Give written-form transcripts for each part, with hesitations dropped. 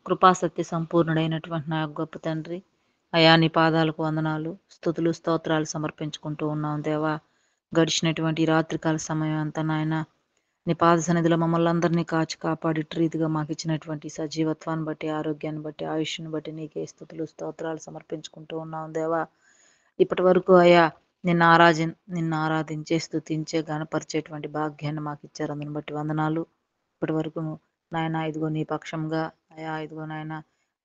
కృపాసత్య సంపూర్ణుడైనటువంటి నా యొక్క గొప్ప తండ్రి, అయా నీ పాదాలకు వందనాలు, స్తుతులు, స్తోత్రాలు సమర్పించుకుంటూ ఉన్నాం దేవా. గడిచినటువంటి రాత్రికాల సమయం అంతా నాయన నీ పాద సన్నిధిలో మమ్మల్ని అందరినీ కాచి కాపాడి రీతిగా మాకు ఇచ్చినటువంటి సజీవత్వాన్ని బట్టి, ఆరోగ్యాన్ని బట్టి, ఆయుష్ని బట్టి నీకే స్తుతులు, స్తోత్రాలు సమర్పించుకుంటూ ఉన్నాం దేవా. ఇప్పటి వరకు అయా నిన్ను ఆరాధించే, స్తుతించే, గణపరిచేటువంటి భాగ్యాన్ని మాకు ఇచ్చారు. అందుని బట్టి వందనాలు. ఇప్పటి వరకు నాయన ఇదిగో నీ పక్షంగా అయా ఇదిగో నాయన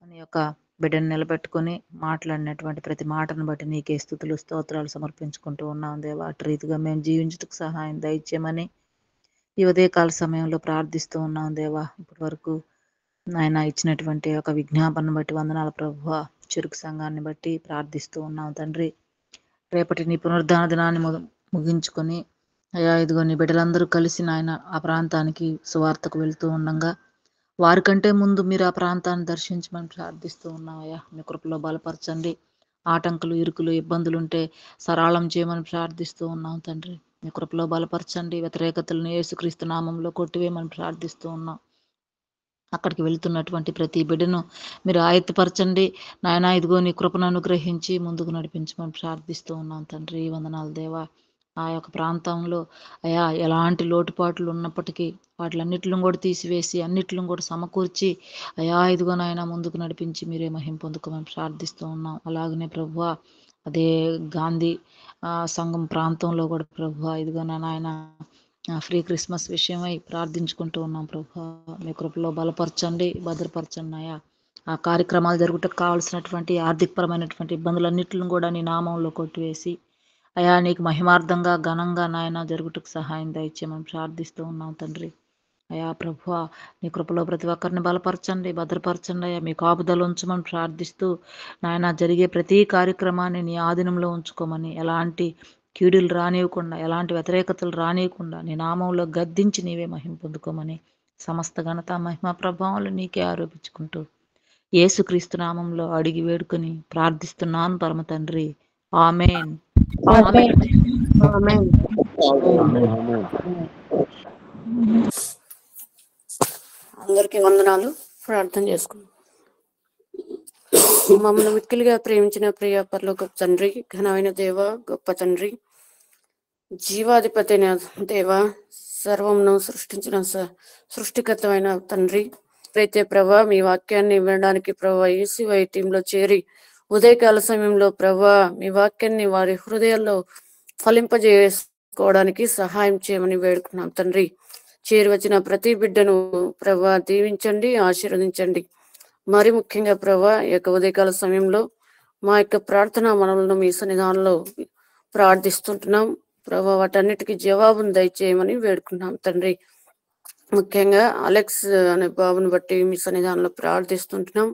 నీ యొక్క బిడ్డను నిలబెట్టుకొని మాట్లాడినటువంటి ప్రతి మాటను బట్టి నీకే స్తుతులు, స్తోత్రాలు సమర్పించుకుంటూ ఉన్నాం దేవా. అటు రీతిగా మేము జీవించుటకు సహాయం దయచేయమని ఈ ఉదయకాల సమయంలో ప్రార్థిస్తూ ఉన్నాం దేవా. ఇప్పటి వరకు నాయన ఇచ్చినటువంటి ఒక విజ్ఞాపనను బట్టి వందనాలు ప్రభువా. చురుకు సంఘాన్ని బట్టి ప్రార్థిస్తూ ఉన్నాం తండ్రి. రేపటి నీ పునరుద్ధాన దినాన్ని ముగించుకొని అయా ఇదిగో నీ బిడ్డలందరూ కలిసి నాయన ఆ ప్రాంతానికి సువార్తకు వెళ్తూ ఉండగా వారికంటే ముందు మీరు ఆ ప్రాంతాన్ని దర్శించమని ప్రార్థిస్తూ ఉన్నామయ్యా. మీ కృపలో బలపరచండి. ఆటంకులు, ఇరుకులు, ఇబ్బందులు ఉంటే సరళం చేయమని ప్రార్థిస్తూ ఉన్నాం తండ్రి. మీ కృపలో బలపరచండి. వ్యతిరేకతలను యేసుక్రీస్తు నామంలో కొట్టివేయమని ప్రార్థిస్తూ ఉన్నాం. అక్కడికి వెళ్తున్నటువంటి ప్రతి బిడ్డను మీరు ఆయత్తపరచండి నాయనా. ఇదిగో నీ కృపను అనుగ్రహించి ముందుకు నడిపించమని ప్రార్థిస్తూ ఉన్నాం తండ్రి. వందనాలు దేవా. ఆ యొక్క ప్రాంతంలో అయా ఎలాంటి లోటుపాట్లు ఉన్నప్పటికీ వాటిలన్నిటిని కూడా తీసివేసి అన్నిటిని కూడా సమకూర్చి అయా ఇదిగో నాయన ముందుకు నడిపించి మీరే మహిమ పొందుకోమని ప్రార్థిస్తూ ఉన్నాం. అలాగనే ప్రభువా అదే గాంధీ సంఘం ప్రాంతంలో కూడా ప్రభువా ఇదిగో నాయన ఫ్రీ క్రిస్మస్ విషయమై ప్రార్థించుకుంటూ ఉన్నాం ప్రభా. మీ కృపలో బలపరచండి, భద్రపరచండి అయ్యా. ఆ కార్యక్రమాలు జరుగుటకు కావాల్సినటువంటి ఆర్థికపరమైనటువంటి ఇబ్బందులన్నింటిని కూడా నీ నామంలో కొట్టివేసి అయా నీకు మహిమార్థంగా ఘనంగా నాయన జరుగుటకు సహాయం దయచేయమని ప్రార్థిస్తూ ఉన్నాం తండ్రి. అయా ప్రభువా నీ కృపలో ప్రతి ఒక్కరిని బలపరచండి, భద్రపరచండి అయ్యా. మీ కాపుదలు ఉంచమని ప్రార్థిస్తూ నాయన జరిగే ప్రతి కార్యక్రమాన్ని నీ ఆధీనంలో ఉంచుకోమని, ఎలాంటి కీడులు రానివ్వకుండా, ఎలాంటి వ్యతిరేకతలు రానివ్వకుండా నీ నామంలో గద్దించి నీవే మహిమ పొందుకోమని సమస్త ఘనత మహిమ ప్రభావాలు నీకే ఆరోపించుకుంటూ యేసుక్రీస్తు నామంలో అడిగి వేడుకొని ప్రార్థిస్తున్నాను పరమ తండ్రి. ఆమేన్. ఆమేన్. అందరికీ వందనాలు. ప్రార్థన చేసుకున్నాం. మమ్మల్ని మిక్కిలిగా ప్రేమించిన ప్రియ పరలోక తండ్రి, ఘనమైన దేవ, గొప్ప తండ్రి, జీవాధిపతి అయిన దేవ, సర్వమును సృష్టించిన సృష్టికర్తమైన తండ్రి, అయితే ప్రభా మీ వాక్యాన్ని వినడానికి ప్రభా ఈసీవై టీంలో చేరి ఉదయకాల సమయంలో ప్రభా మీ వాక్యాన్ని వారి హృదయాల్లో ఫలింపజేసుకోవడానికి సహాయం చేయమని వేడుకున్నాం తండ్రి. చేరి వచ్చిన ప్రతి బిడ్డను ప్రభా దీవించండి, ఆశీర్వదించండి. మరి ముఖ్యంగా ప్రభా ఈ యొక్క ఉదయకాల సమయంలో మా యొక్క ప్రార్థన మనలను మీ సన్నిధానంలో ప్రార్థిస్తుంటున్నాం ప్రభా. వాటన్నిటికీ జవాబును దయచేయమని వేడుకుంటున్నాం తండ్రి. ముఖ్యంగా అలెక్స్ అనే బాబుని బట్టి మీ సన్నిధానంలో ప్రార్థిస్తుంటున్నాం.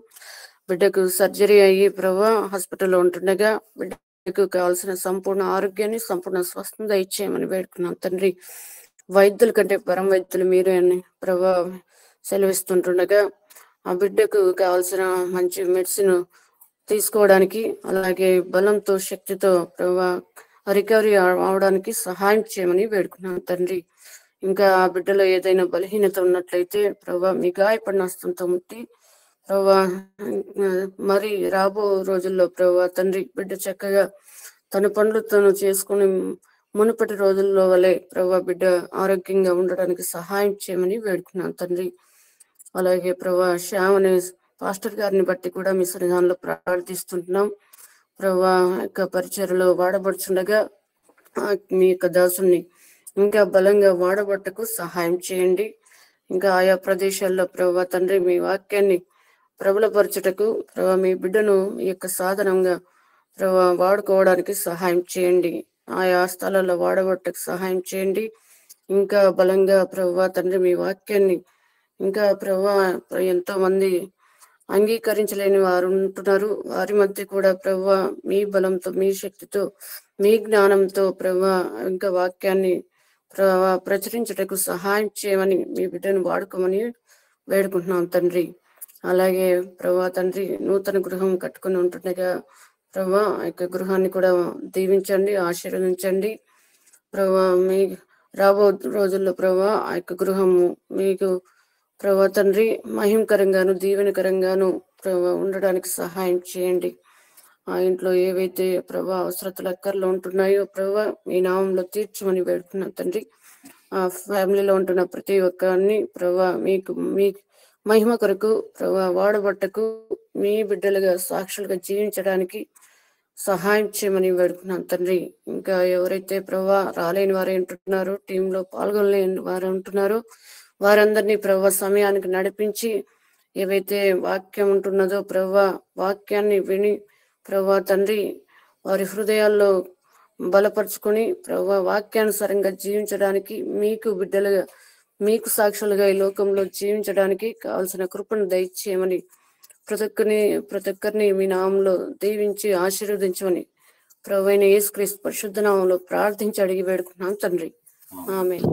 బిడ్డకు సర్జరీ అయ్యి ప్రభా హాస్పిటల్లో ఉంటుండగా బిడ్డకు కావాల్సిన సంపూర్ణ ఆరోగ్యాన్ని, సంపూర్ణ స్వస్థత దయచేయమని వేడుకున్నాం తండ్రి. వైద్యుల కంటే పరమ వైద్యులు మీరే అని ప్రభా సెలవిస్తుంటుండగా ఆ బిడ్డకు కావాల్సిన మంచి మెడిసిన్ తీసుకోవడానికి, అలాగే బలంతో, శక్తితో ప్రభా రికవరీ అవడానికి సహాయం చేయమని వేడుకున్నాం తండ్రి. ఇంకా ఆ బిడ్డలో ఏదైనా బలహీనత ఉన్నట్లయితే ప్రభా మీ గాయపడిన హస్తంతో ముట్టి ప్రభా మరి రాబో రోజుల్లో ప్రభా తండ్రి బిడ్డ చక్కగా తన పనులు తను చేసుకుని మునుపటి రోజుల్లో వలె ప్రభా బిడ్డ ఆరోగ్యంగా ఉండడానికి సహాయం చేయమని వేడుకున్నాను తండ్రి. అలాగే ప్రభా శ్యామ్ అనే పాస్టర్ గారిని బట్టి కూడా మీ సన్నిధానంలో ప్రార్థిస్తుంటున్నాం ప్రభా. యొక్క పరిచర్లో వాడబడుచుండగా మీ యొక్క దాసుని ఇంకా బలంగా వాడబట్టకు సహాయం చేయండి. ఇంకా ఆయా ప్రదేశాల్లో ప్రభా తండ్రి మీ వాక్యాన్ని ప్రబలపరచుటకు ప్రభా మీ బిడ్డను ఈ యొక్క సాధనంగా ప్రభా వాడుకోవడానికి సహాయం చేయండి. ఆయా స్థలాల్లో వాడబట్టకు సహాయం చేయండి. ఇంకా బలంగా ప్రభా తండ్రి మీ వాక్యాన్ని ఇంకా ప్రభా ఎంతో మంది అంగీకరించలేని వారు ఉంటున్నారు. వారి మధ్య కూడా ప్రభా మీ బలంతో, మీ శక్తితో, మీ జ్ఞానంతో ప్రభా ఇంకా వాక్యాన్ని ప్రభా ప్రచురించటకు సహాయం చేయమని మీ బిడ్డను వాడుకోమని వేడుకుంటున్నాం తండ్రి. అలాగే ప్రభా తండ్రి నూతన గృహం కట్టుకుని ఉంటుండగా ప్రభా ఆ యొక్క గృహాన్ని కూడా దీవించండి, ఆశీర్వదించండి ప్రభా. మీ రాబో రోజుల్లో ప్రభా ఆ యొక్క గృహము మీకు ప్రభా తండ్రి మహిమకరంగాను దీవెనకరంగాను ప్రభా ఉండడానికి సహాయం చేయండి. ఆ ఇంట్లో ఏవైతే ప్రభా అవసరతలు అక్కర్లు ఉంటున్నాయో ప్రభా మీ నామంలో తీర్చమని వేడుకున్నాం తండ్రి. ఆ ఫ్యామిలీలో ఉంటున్న ప్రతి ఒక్కరిని ప్రభా మీ మహిమ కొరకు ప్రభా వాడబట్టకు మీ బిడ్డలుగా సాక్షులుగా జీవించడానికి సహాయం చేయమని వేడుకున్నాం తండ్రి. ఇంకా ఎవరైతే ప్రభా రాలేని వారు ఉంటున్నారో, టీంలో పాల్గొనలేని వారు ఉంటున్నారో వారందరినీ ప్రభా సమయానికి నడిపించి ఏవైతే వాక్యం ఉంటున్నదో ప్రభా వాక్యాన్ని విని ప్రభా తండ్రి వారి హృదయాల్లో బలపరుచుకొని ప్రభా వాక్యానుసారంగా జీవించడానికి మీకు బిడ్డలుగా మీకు సాక్షులుగా ఈ లోకంలో జీవించడానికి కావలసిన కృపను దయచేయమని ప్రతి ఒక్కరిని మీ నామంలో దీవించి ఆశీర్వదించమని ప్రభువైన యేసుక్రీస్తు పరిశుద్ధ నామంలో ప్రార్థించి అడిగి వేడుకున్నాం తండ్రి. ఆమేన్.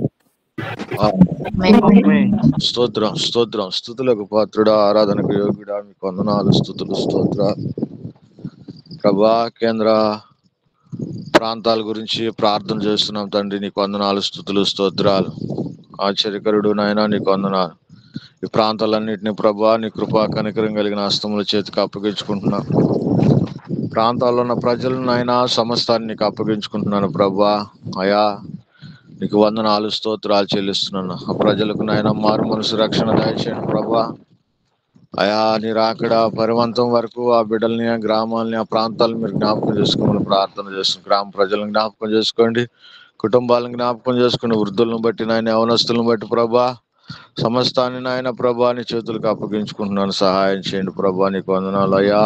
స్తోత్రం స్తోత్రం. స్తుతులకు పాత్రుడా, ఆరాధనకు యోగ్యుడా, మీకు వందనాలు, స్తుతులు, స్తోత్రాలు. ప్రభా కేంద్ర ప్రాంతాల గురించి ప్రార్థన చేస్తున్నాం తండ్రి. నీకు వందనాలు, స్తుతులు, స్తోత్రాలు. ఆశ్చర్యకరుడు నాయనా, నీకు వందనాలు. ఈ ప్రాంతాలన్నింటినీ ప్రభా నీ కృపా కనికరం కలిగిన హస్తముల చేతికి అప్పగించుకుంటున్నాం. ప్రాంతాల్లో ఉన్న ప్రజలను నాయనా సమస్తాన్ని నీకు అప్పగించుకుంటున్నాను ప్రభా. అయా నీకు వందనాలు, స్తోత్రాలు చెల్లిస్తున్నాను. ఆ ప్రజలకు నాయన మారు మనసు రక్షణ దయచేయండి ప్రభా. అయా నీ రాకడ పరివంతం వరకు ఆ బిడ్డల్ని, ఆ గ్రామాలని, ఆ ప్రాంతాలను మీరు జ్ఞాపకం చేసుకోమని ప్రార్థన చేస్తున్నాం. గ్రామ ప్రజలను జ్ఞాపకం చేసుకోండి, కుటుంబాలను జ్ఞాపకం చేసుకోండి, వృద్ధులను బట్టి నాయన, యవనస్తులను బట్టి ప్రభా సమస్తాన్ని నాయన ప్రభా నీ చేతులకు అప్పగించుకుంటున్నాను. సహాయం చేయండి ప్రభా. నీకు వందనాలు అయ్యా.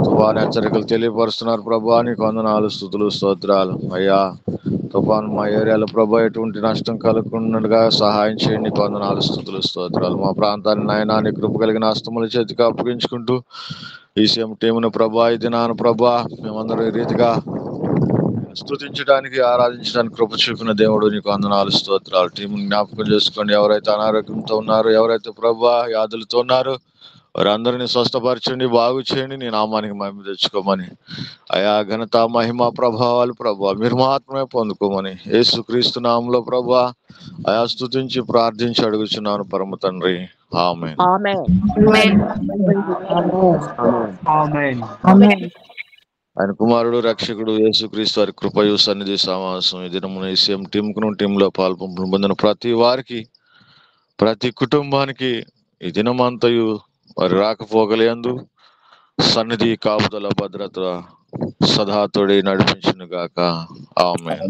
తుఫాను హెచ్చరికలు తెలియపరుస్తున్నారు ప్రభా. నీకు వందనాలు, స్తుతులు, స్తోత్రాలు. అయ్యా తుఫాను మా ఏరియాలో ప్రభా ఎటువంటి నష్టం కలగకుండా సహాయం చేయండి. నీకు వందనాలు, స్తుతులు, స్తోత్రాలు. మా ప్రాంతాన్ని నాయనా నీ కృప కలిగిన హస్తముల చేతికి అప్పగించుకుంటూ ఈసీఎం టీమును ప్రభా ఈ దినాను ప్రభా మేమందరూ ఈ రీతిగా స్తుతించడానికి, ఆరాధించడానికి కృప చూపిన దేవుడు నీకు వందనాలు, స్తోత్రాలు. టీముని జ్ఞాపకం చేసుకోండి. ఎవరైతే అనారోగ్యంతో ఉన్నారో, ఎవరైతే ప్రభా వ్యాధులతో ఉన్నారో వారందరినీ స్వస్థపరచండి, బాగు చేయండి. నీ నామానికి మహిమ తెచ్చుకోమని అయా ఘనత మహిమ ప్రభావాలు ప్రభా మీరు మాత్రమే పొందుకోమని యేసుక్రీస్తు నామంలో ప్రభా అయా స్తుతించి ప్రార్థించి అడుగుచున్నాను పరమ తండ్రి. ఆమేన్. ఆయన కుమారుడు రక్షకుడు యేసుక్రీస్తు వారి కృపయు సన్నిధి సమావేశం ఈ దినమున ఈసీఎం టీంలో పాల్పంపును పొందిన ప్రతి వారికి, ప్రతి కుటుంబానికి ఈ దినమంతయు వారి రాకపోగలేందు సన్నిధి, కాపుదల, భద్రత సదా తోడి నడిపించును గాక. ఆమేన్.